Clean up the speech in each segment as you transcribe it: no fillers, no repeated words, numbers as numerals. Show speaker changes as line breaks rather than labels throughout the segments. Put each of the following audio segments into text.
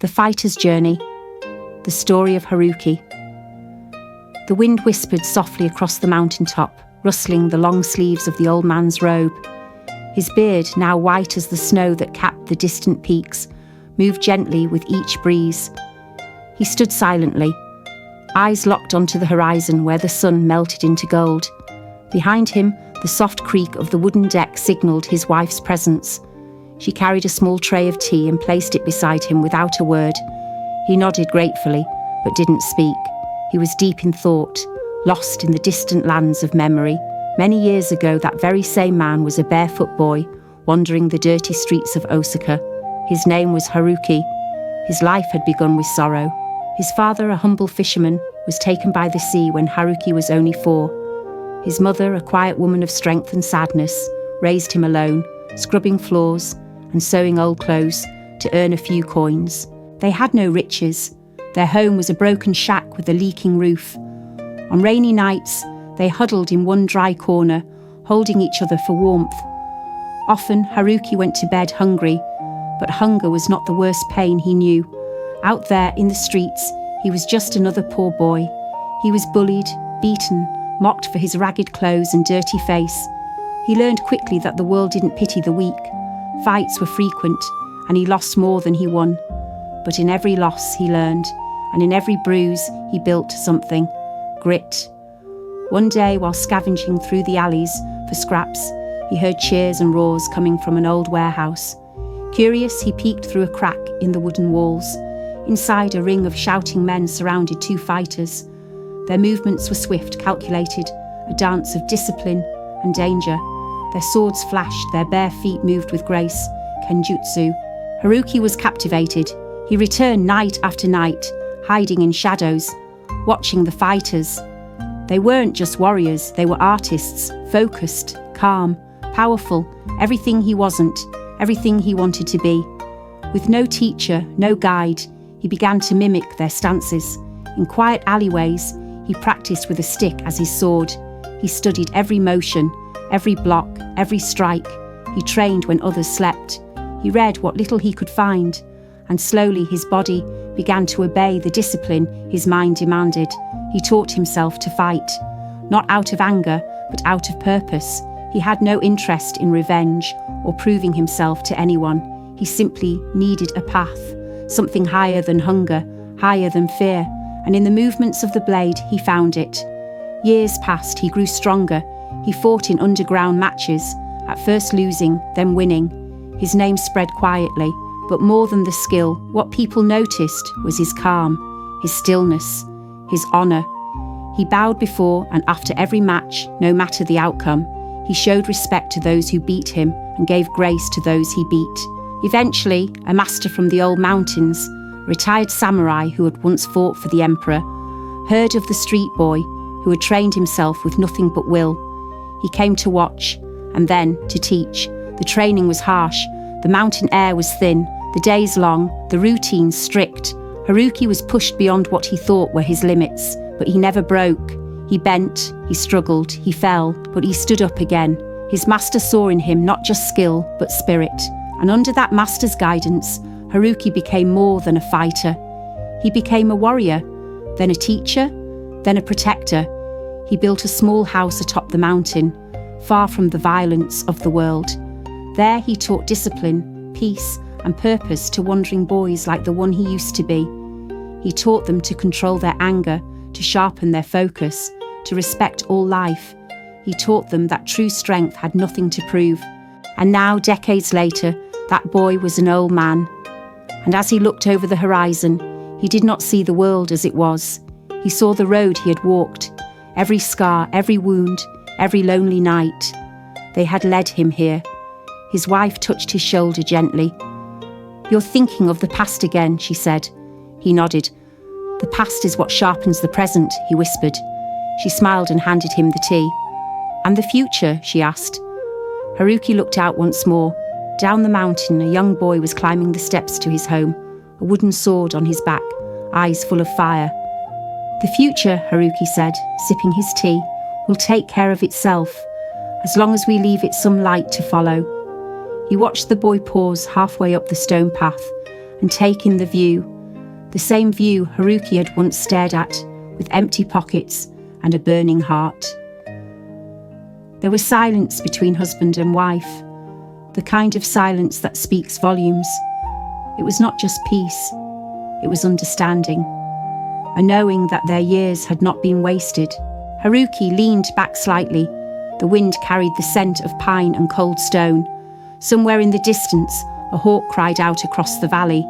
The Fighter's Journey. The Story of Haruki. The wind whispered softly across the mountaintop, rustling the long sleeves of the old man's robe. His beard, now white as the snow that capped the distant peaks, moved gently with each breeze. He stood silently, eyes locked onto the horizon where the sun melted into gold. Behind him, the soft creak of the wooden deck signalled his wife's presence. She carried a small tray of tea and placed it beside him without a word. He nodded gratefully, but didn't speak. He was deep in thought, lost in the distant lands of memory. Many years ago, that very same man was a barefoot boy, wandering the dirty streets of Osaka. His name was Haruki. His life had begun with sorrow. His father, a humble fisherman, was taken by the sea when Haruki was only 4. His mother, a quiet woman of strength and sadness, raised him alone, scrubbing floors and sewing old clothes to earn a few coins. They had no riches. Their home was a broken shack with a leaking roof. On rainy nights, they huddled in one dry corner, holding each other for warmth. Often, Haruki went to bed hungry, but hunger was not the worst pain he knew. Out there in the streets, he was just another poor boy. He was bullied, beaten, mocked for his ragged clothes and dirty face. He learned quickly that the world didn't pity the weak. Fights were frequent, and he lost more than he won. But in every loss he learned, and in every bruise he built something: grit. One day, while scavenging through the alleys for scraps, he heard cheers and roars coming from an old warehouse. Curious, he peeked through a crack in the wooden walls. Inside, a ring of shouting men surrounded 2 fighters. Their movements were swift, calculated, a dance of discipline and danger. Their swords flashed, their bare feet moved with grace, kenjutsu. Haruki was captivated. He returned night after night, hiding in shadows, watching the fighters. They weren't just warriors, they were artists, focused, calm, powerful, everything he wasn't, everything he wanted to be. With no teacher, no guide, he began to mimic their stances. In quiet alleyways, he practiced with a stick as his sword. He studied every motion, every block, every strike. He trained when others slept. He read what little he could find, and slowly his body began to obey the discipline his mind demanded. He taught himself to fight, not out of anger, but out of purpose. He had no interest in revenge or proving himself to anyone. He simply needed a path, something higher than hunger, higher than fear, and in the movements of the blade he found it. Years passed, he grew stronger. He fought in underground matches, at first losing, then winning. His name spread quietly, but more than the skill, what people noticed was his calm, his stillness, his honour. He bowed before and after every match, no matter the outcome. He showed respect to those who beat him and gave grace to those he beat. Eventually, a master from the old mountains, a retired samurai who had once fought for the emperor, heard of the street boy who had trained himself with nothing but will. He came to watch, and then to teach. The training was harsh, the mountain air was thin, the days long, the routines strict. Haruki was pushed beyond what he thought were his limits, but he never broke. He bent, he struggled, he fell, but he stood up again. His master saw in him not just skill, but spirit. And under that master's guidance, Haruki became more than a fighter. He became a warrior, then a teacher, then a protector. He built a small house atop the mountain, far from the violence of the world. There he taught discipline, peace, and purpose to wandering boys like the one he used to be. He taught them to control their anger, to sharpen their focus, to respect all life. He taught them that true strength had nothing to prove. And now, decades later, that boy was an old man. And as he looked over the horizon, he did not see the world as it was. He saw the road he had walked, every scar, every wound, every lonely night. They had led him here. His wife touched his shoulder gently. "You're thinking of the past again," she said. He nodded. "The past is what sharpens the present," he whispered. She smiled and handed him the tea. "And the future?" she asked. Haruki looked out once more. Down the mountain, a young boy was climbing the steps to his home, a wooden sword on his back, eyes full of fire. "The future," Haruki said, sipping his tea, "will take care of itself, as long as we leave it some light to follow." He watched the boy pause halfway up the stone path, and take in the view, the same view Haruki had once stared at, with empty pockets and a burning heart. There was silence between husband and wife, the kind of silence that speaks volumes. It was not just peace, it was understanding, a knowing that their years had not been wasted. Haruki leaned back slightly. The wind carried the scent of pine and cold stone. Somewhere in the distance, a hawk cried out across the valley.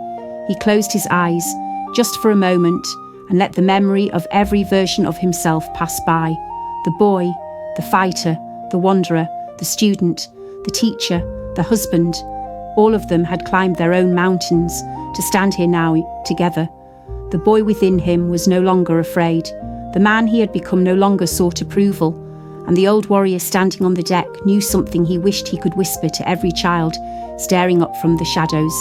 He closed his eyes, just for a moment, and let the memory of every version of himself pass by. The boy, the fighter, the wanderer, the student, the teacher, the husband. All of them had climbed their own mountains to stand here now together. The boy within him was no longer afraid. The man he had become no longer sought approval, and the old warrior standing on the deck knew something he wished he could whisper to every child staring up from the shadows.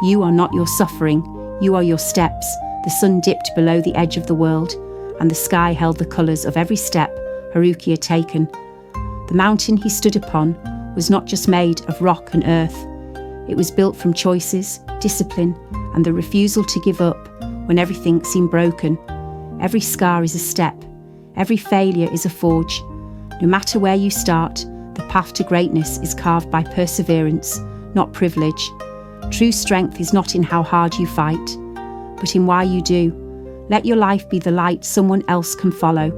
You are not your suffering, you are your steps. The sun dipped below the edge of the world, and the sky held the colours of every step Haruki had taken. The mountain he stood upon was not just made of rock and earth. It was built from choices, discipline, and the refusal to give up when everything seemed broken. Every scar is a step. Every failure is a forge. No matter where you start, the path to greatness is carved by perseverance, not privilege. True strength is not in how hard you fight, but in why you do. Let your life be the light someone else can follow.